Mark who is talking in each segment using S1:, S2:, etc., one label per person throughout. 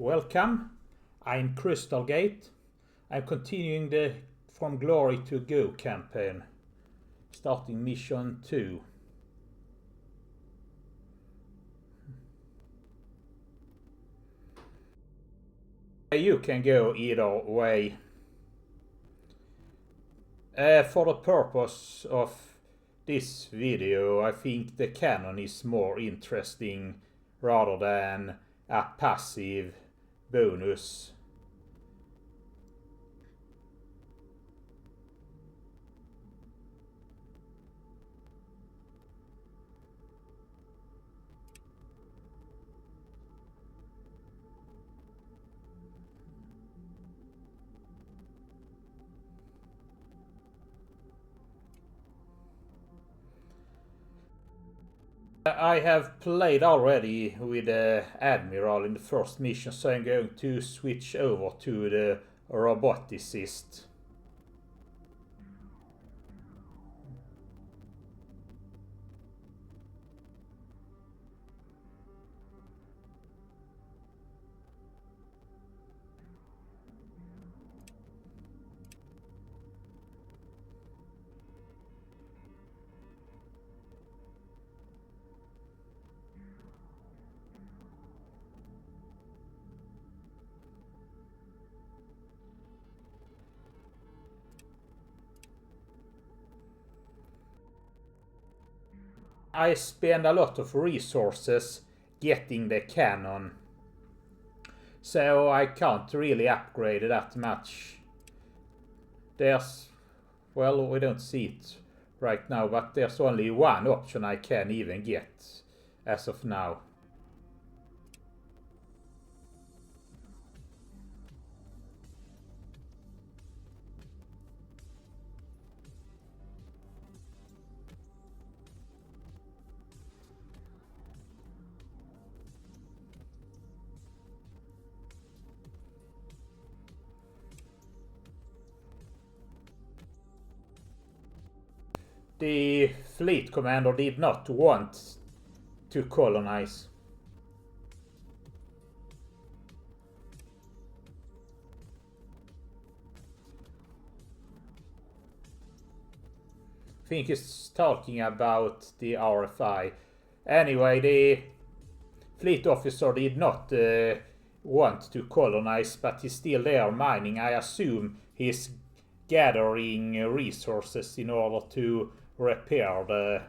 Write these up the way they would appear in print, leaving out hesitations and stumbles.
S1: Welcome, I'm Crystal Gate. I'm continuing the From Glory to Go campaign, starting mission 2. You can go either way. For the purpose of this video, I think the cannon is more interesting rather than a passive bonus. I have played already with the Admiral in the first mission, so I'm going to switch over to the roboticist. I spend a lot of resources getting the cannon, so I can't really upgrade it that much. There's, well, we don't see it right now, but there's only one option I can even get as of now. The fleet commander did not want to colonize. I think he's talking about the RFI. Anyway, the fleet officer did not want to colonize, but he's still there mining. I assume he's gathering resources in order to repair the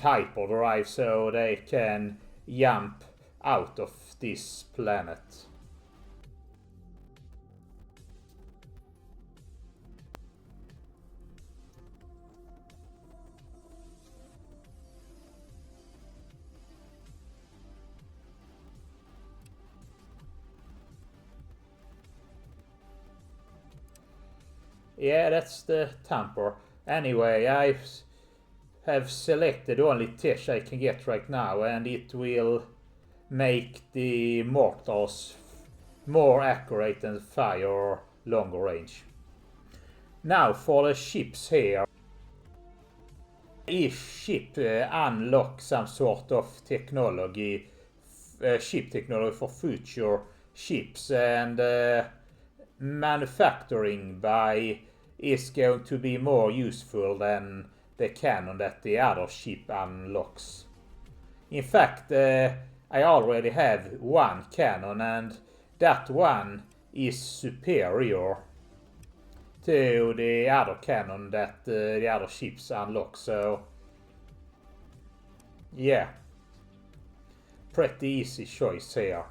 S1: hyperdrive so they can jump out of this planet. Yeah, that's the tamper. Anyway, I have selected only Tish I can get right now, and it will make the mortars more accurate and fire longer range. Now for the ships here. Each ship unlocks some sort of technology, ship technology for future ships, and manufacturing by is going to be more useful than the cannon that the other ship unlocks. In fact, I already have one cannon, and that one is superior to the other cannon that the other ships unlock, so yeah, pretty easy choice here.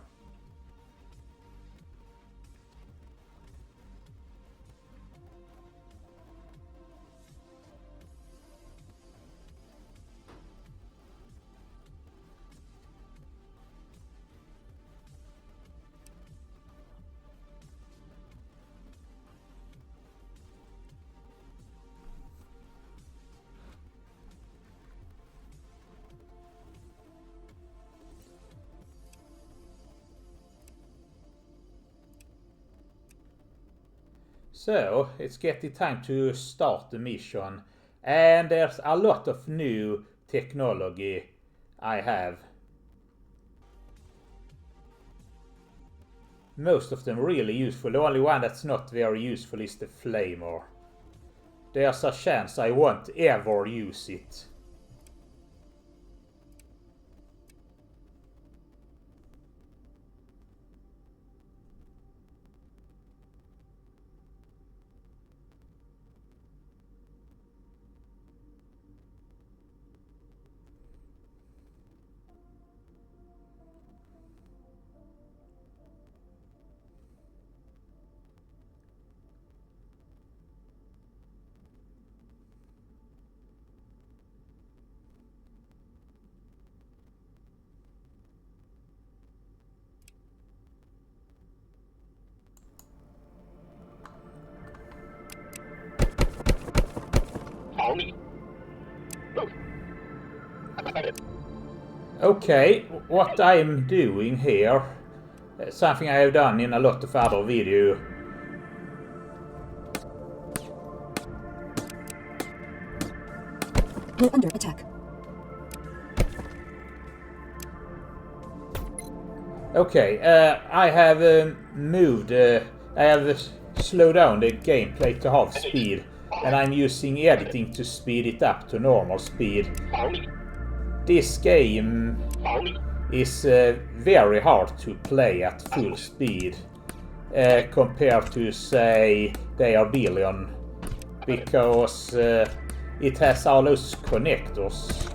S1: So, it's getting time to start the mission, and there's a lot of new technology I have. most of them really useful. The only one that's not very useful is the flamer. There's a chance I won't ever use it. Okay, what I'm doing here, something I have done in a lot of other videos.
S2: We're under attack.
S1: Okay, I have I have slowed down the gameplay to half speed, and I'm using editing to speed it up to normal speed. This game is very hard to play at full speed compared to, say, They Are Billion, because it has all those connectors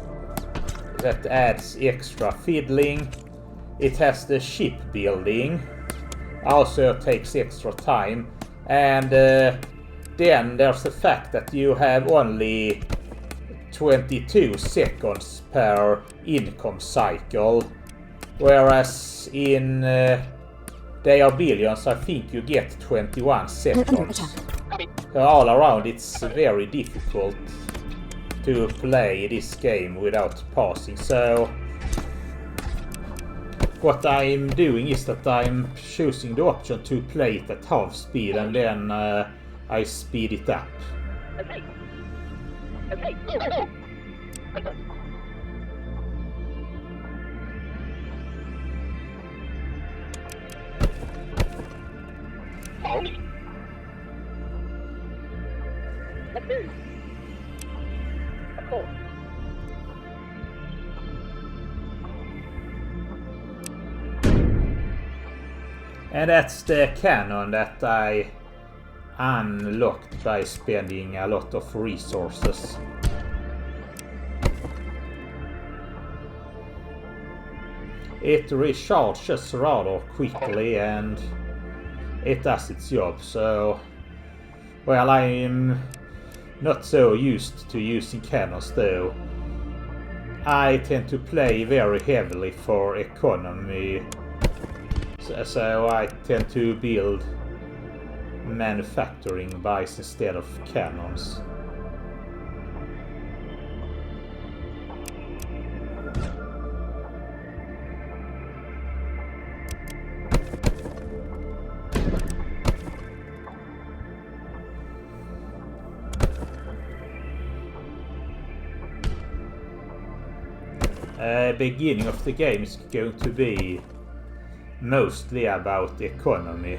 S1: that adds extra fiddling. It has the shipbuilding, also takes extra time, and then there's the fact that you have only 22 seconds per income cycle, whereas in They Are Billions I think you get 21 seconds. So all around it's very difficult to play this game without pausing. So what I'm doing is that I'm choosing the option to play it at half speed, and then I speed it up.
S3: Okay. Let's move. Of course.
S1: And that's the cannon that I unlocked by spending a lot of resources. It recharges rather quickly and it does its job, so well, I'm not so used to using cannons though. I tend to play very heavily for economy, so I tend to build manufacturing buys instead of cannons. Beginning of the game is going to be mostly about economy.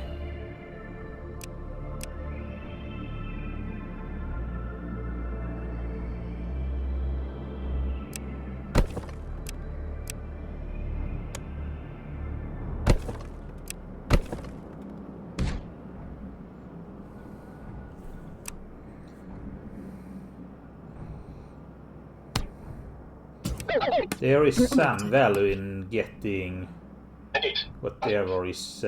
S1: There is some value in getting whatever is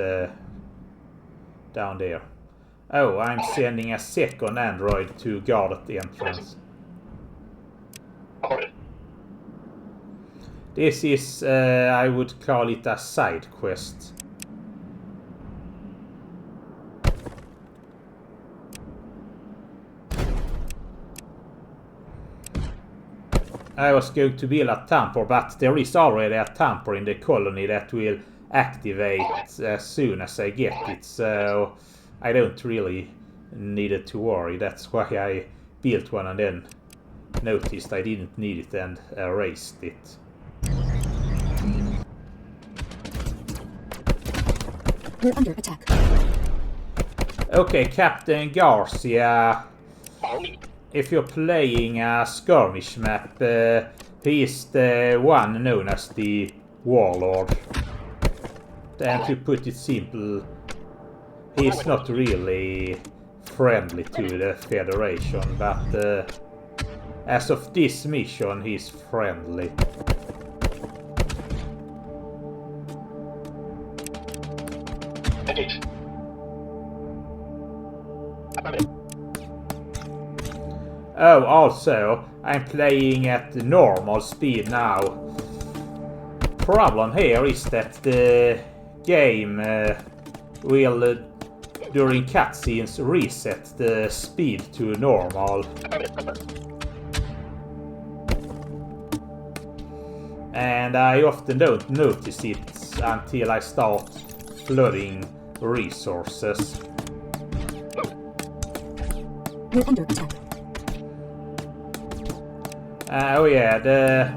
S1: down there. Oh, I'm sending a second android to guard at the entrance. This is, I would call it a side quest. I was going to build a tamper, but there is already a tamper in the colony that will activate as soon as I get it, so I don't really need to worry. That's why I built one and then noticed I didn't need it and erased it.
S2: We're under attack.
S1: Okay, Captain Garcia.
S3: Follow me.
S1: If you're playing a skirmish map, he is the one known as the Warlord. And to put it simple, he's not really friendly to the Federation, but as of this mission, he's friendly.
S3: Engage. Affirmative.
S1: Oh, also, I'm playing at normal speed now. Problem here is that the game will, during cutscenes, reset the speed to normal.
S3: Affirmative. Confirmed.
S1: And I often don't notice it until I start flooding resources.
S2: We're under attack.
S1: Oh yeah, the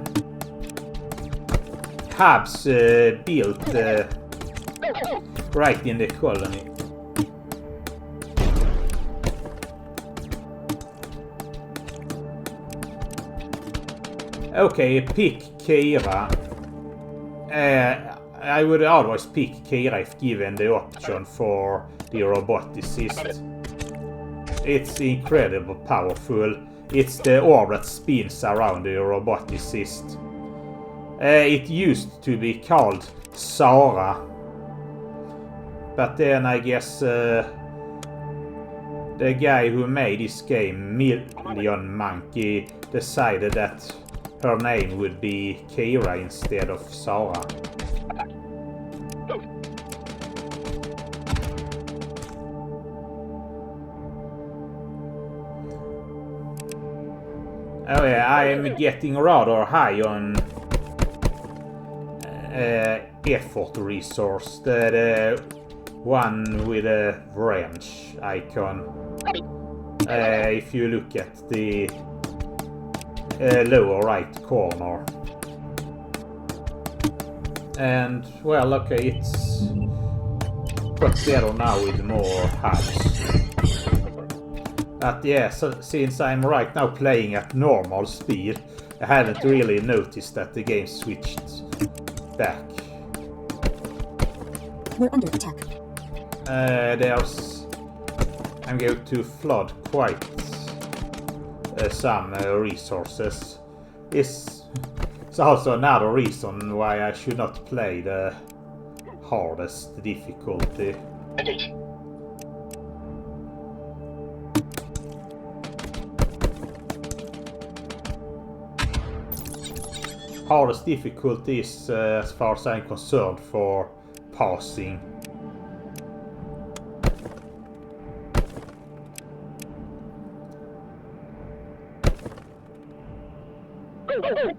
S1: hubs built right in the colony. Okay, pick Kira. I would always pick Kira if given the option for the roboticist. It's incredibly powerful. It's the orb that spins around the roboticist. It used to be called Sarah, but then I guess the guy who made this game, Million Monkey, decided that her name would be Kira instead of Sarah. Oh yeah, I am getting rather high on effort resource, the one with a wrench icon. If you look at the lower right corner. And well, okay, it's got better now with more hubs. But yeah, so since I'm right now playing at normal speed, I haven't really noticed that the game switched back.
S2: We're under attack.
S1: I'm going to flood quite some resources. This is also another reason why I should not play the hardest difficulty.
S3: Engage.
S1: Hardest difficulty is, as far as I'm concerned, for passing.
S3: Go, go, go.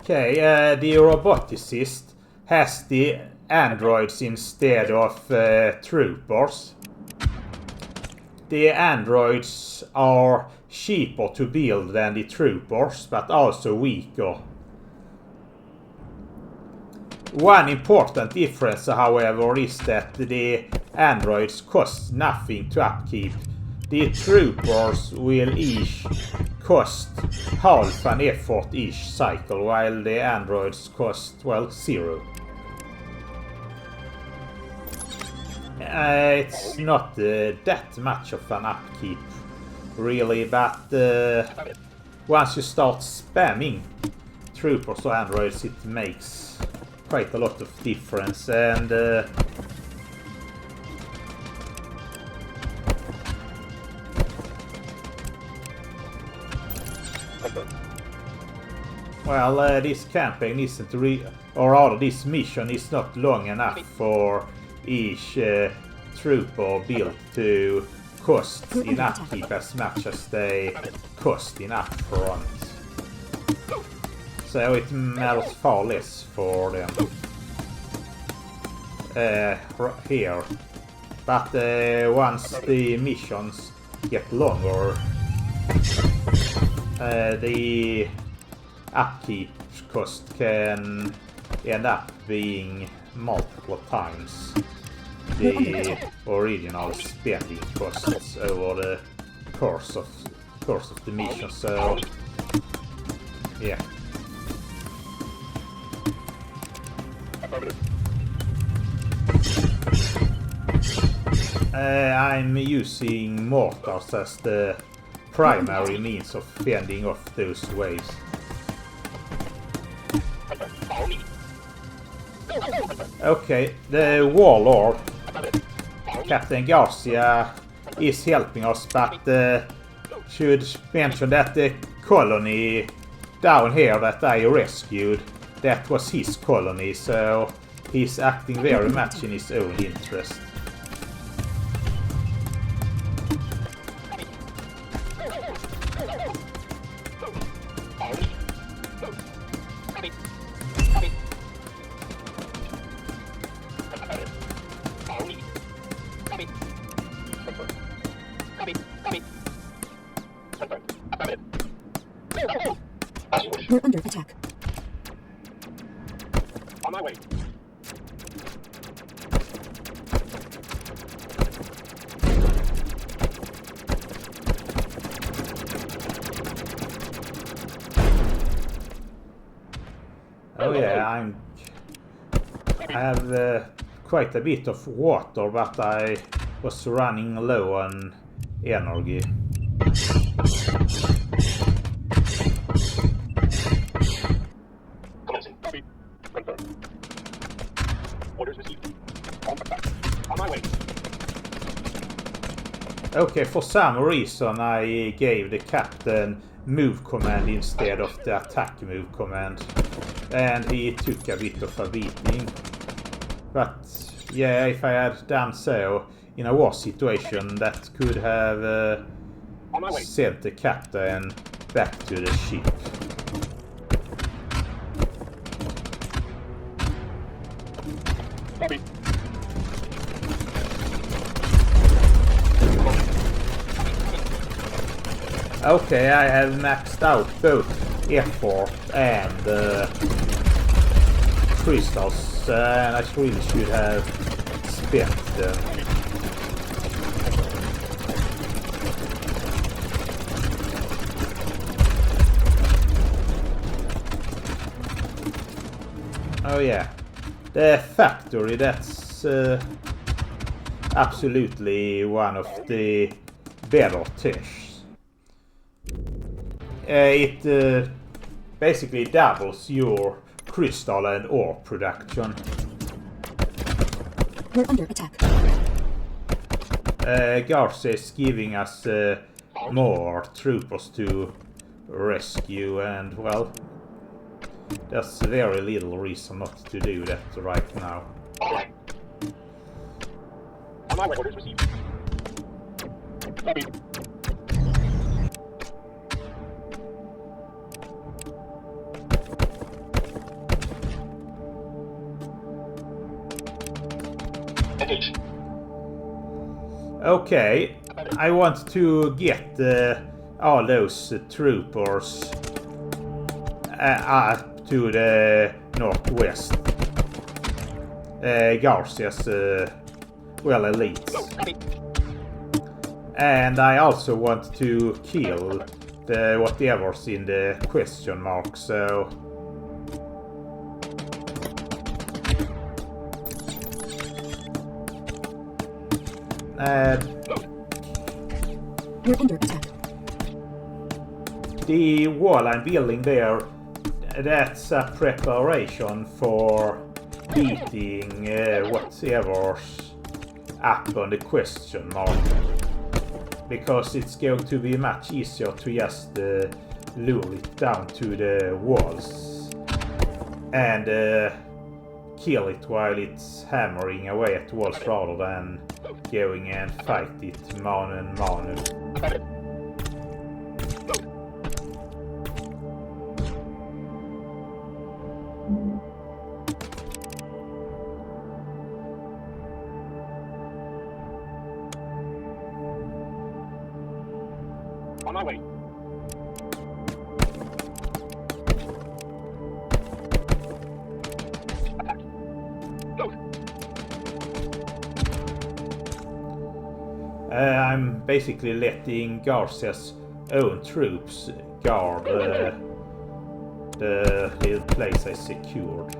S1: Okay, the roboticist has the androids instead of troopers. The androids are cheaper to build than the troopers, but also weaker. One important difference, however, is that the androids cost nothing to upkeep. The troopers will each cost half an effort each cycle, while the androids cost, well, 0. It's not that much of an upkeep, really, but once you start spamming troopers or androids, it makes quite a lot of difference. And well, this campaign isn't or rather this mission is not long enough for each trooper build to cost in upkeep as much as they cost in upfront. So it matters far less for them. here. But once the missions get longer, the upkeep cost can end up being multiple times the original spending costs over the course of the mission. So yeah. I'm using mortars as the primary means of fending off those waves. Okay, the warlord, Captain Garcia, is helping us, but should mention that the colony down here that I rescued, that was his colony, so he's acting very much in his own interest.
S2: We're under attack.
S3: On my way.
S1: Oh yeah, I have quite a bit of water, but I was running low on energy.
S3: Commencing. Copy. Confirmed. Orders received. On my way.
S1: Okay, for some reason I gave the captain move command instead of the attack move command, and he took a bit of a beating. But yeah, if I had done so in a war situation, that could have sent the captain back to the ship.
S3: Copy.
S1: Okay, I have maxed out both effort and crystals, and I really should have spent them. Oh yeah, the factory, that's absolutely one of the better tests. It basically doubles your crystal and ore production.
S2: We're under attack.
S1: Garcia is giving us more troopers to rescue, and well, there's very little reason not to do that right now.
S3: Alright. On my way. Orders received. Copy. Engage.
S1: Okay, I want to get all those troopers up to the northwest. Garcia's well, elites. And I also want to kill the whatever's in the question mark, so
S2: We're under attack.
S1: the wall I'm building there, that's a preparation for beating whatever's up on the question mark, because it's going to be much easier to just lure it down to the walls and kill it while it's hammering away at the walls rather than going and fight it man and man.
S3: On my way. Attack. Load.
S1: I'm basically letting Garcia's own troops guard the little place I secured.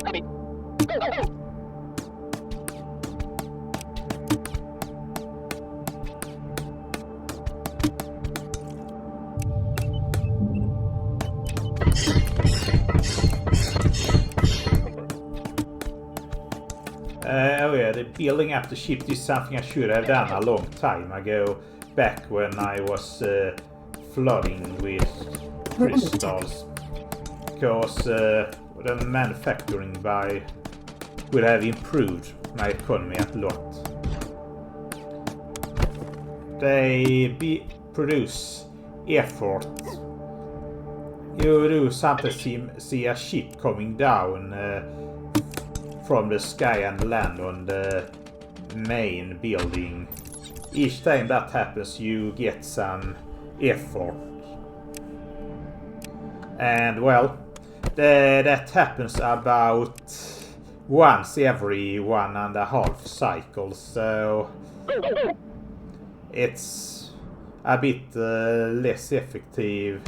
S3: Copy. Go, go, go.
S1: Oh yeah, the building up the ship is something I should have done a long time ago, back when I was flooding with crystals. Because the manufacturing by would have improved my economy a lot. They produce effort. You do sometimes see a ship coming down from the sky and land on the main building. Each time that happens you get some effort. And well, that happens about once every 1.5 cycles, so it's a bit less effective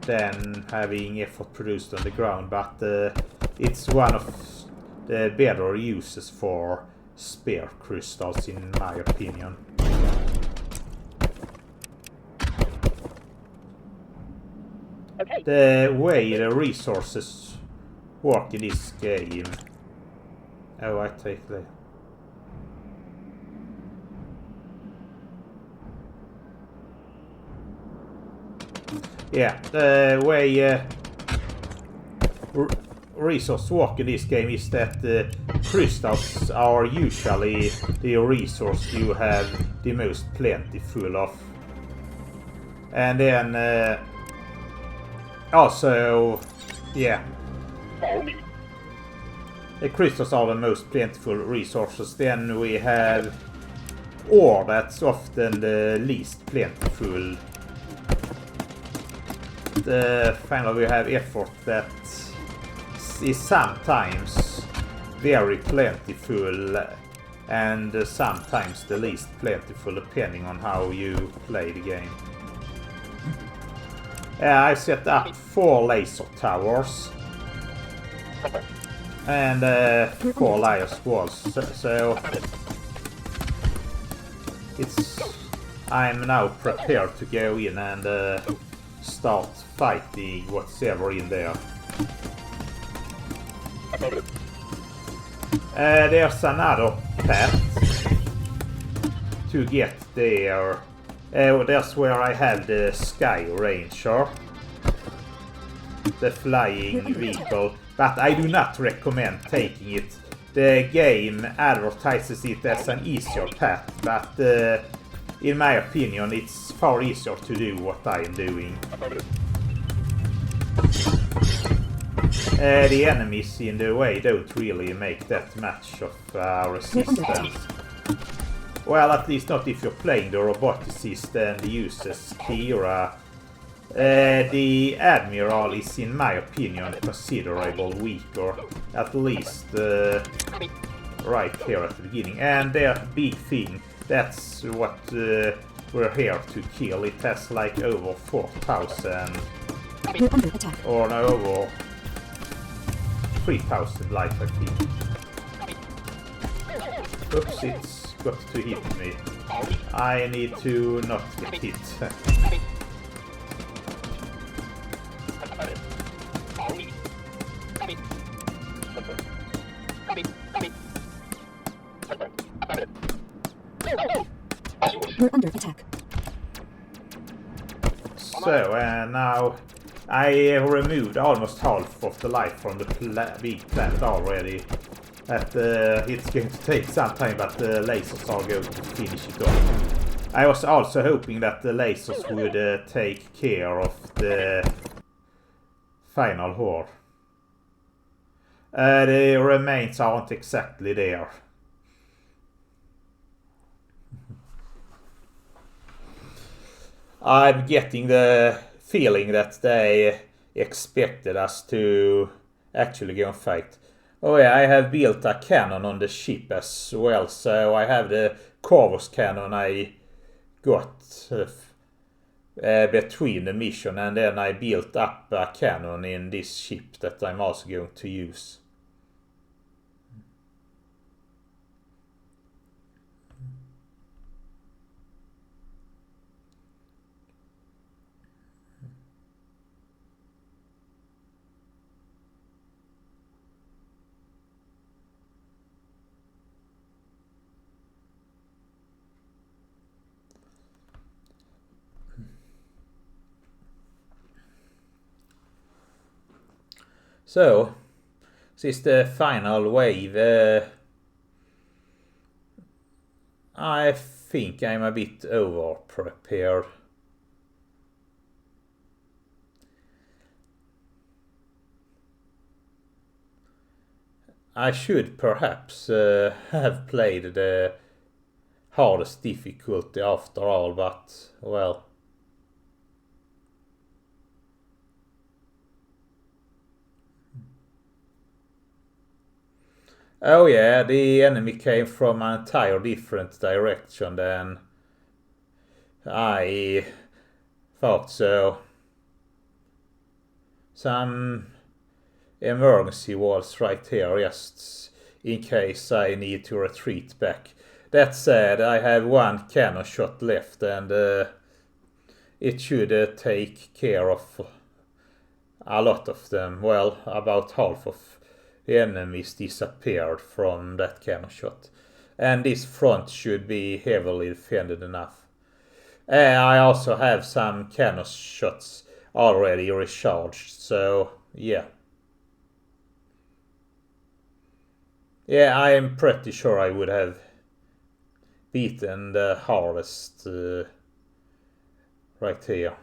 S1: than having effort produced on the ground, but it's one of the better uses for spare crystals in my opinion.
S3: Okay.
S1: The way the resources work in this game. Oh, I take that. Yeah, the way resource work in this game is that crystals are usually the resource you have the most plentiful of. And then also, yeah,
S3: Follow me.
S1: the crystals are the most plentiful resources. Then we have ore, that's often the least plentiful. Finally we have effort that is sometimes very plentiful and sometimes the least plentiful depending on how you play the game. I set up 4 laser towers and 4 layers walls, so I'm now prepared to go in and start fighting whatever in there. There's another path to get there. That's where I have the Sky Ranger, the flying vehicle, but I do not recommend taking it. The game advertises it as an easier path, but in my opinion it's far easier to do what I am doing. The enemies in the way don't really make that much of resistance. Well, at least not if you're playing the roboticist and uses Kira. The Admiral is, in my opinion, considerably weaker, at least right here at the beginning. And their big thing, that's what we're here to kill. It has like over 4,000, or no, over 3,000 life, I think. Oops, it's got to hit me. I need to not get hit.
S2: We're under attack.
S1: So, now I removed almost half of the life from the big planet already. It's going to take some time, but the lasers are going to finish it off. I was also hoping that the lasers would take care of the final horde. The remains aren't exactly there. I'm getting the feeling that they expected us to actually go and fight. Oh yeah, I have built a cannon on the ship as well, so I have the Corvus cannon I got between the mission, and then I built up a cannon in this ship that I'm also going to use. So, this is the final wave. I think I'm a bit over prepared. I should perhaps have played the hardest difficulty after all, but well. Oh yeah, the enemy came from an entire different direction than I thought so. Some emergency walls right here, just in case I need to retreat back. That said, I have one cannon shot left, and it should take care of a lot of them. Well, about half of the enemies disappeared from that cannon shot. And this front should be heavily defended enough. I also have some cannon shots already recharged, so yeah. Yeah, I am pretty sure I would have beaten the hardest right here.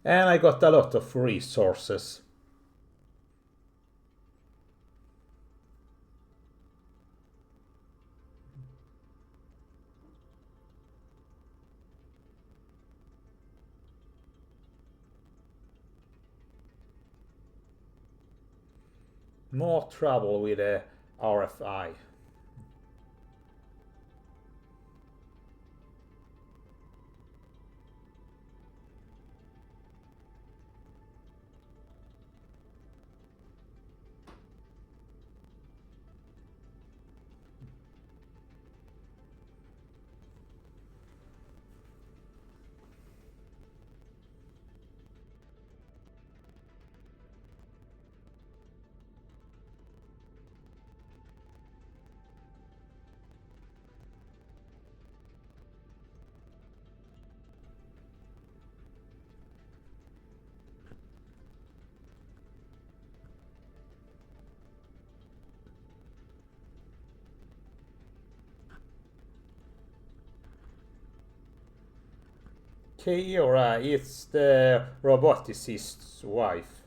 S1: And I got a lot of resources. More trouble with the RFI. Kiora is the roboticist's wife.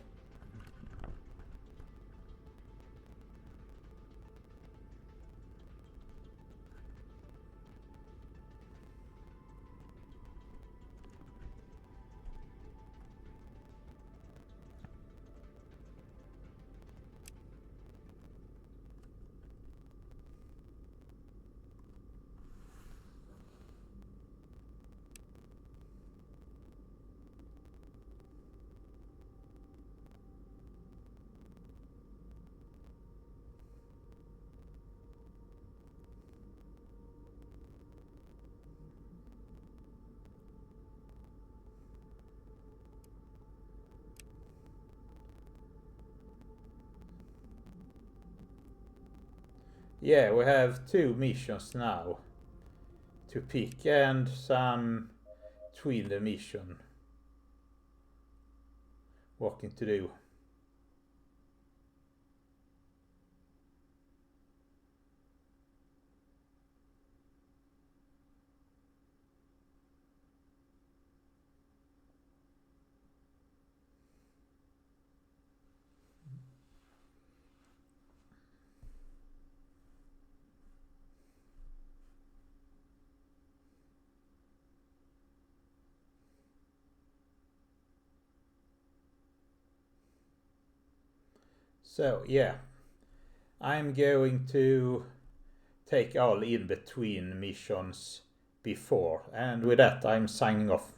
S1: Yeah, we have 2 missions now to pick, and some between the mission working to do. So yeah, I'm going to take all in between missions before, and with that I'm signing off.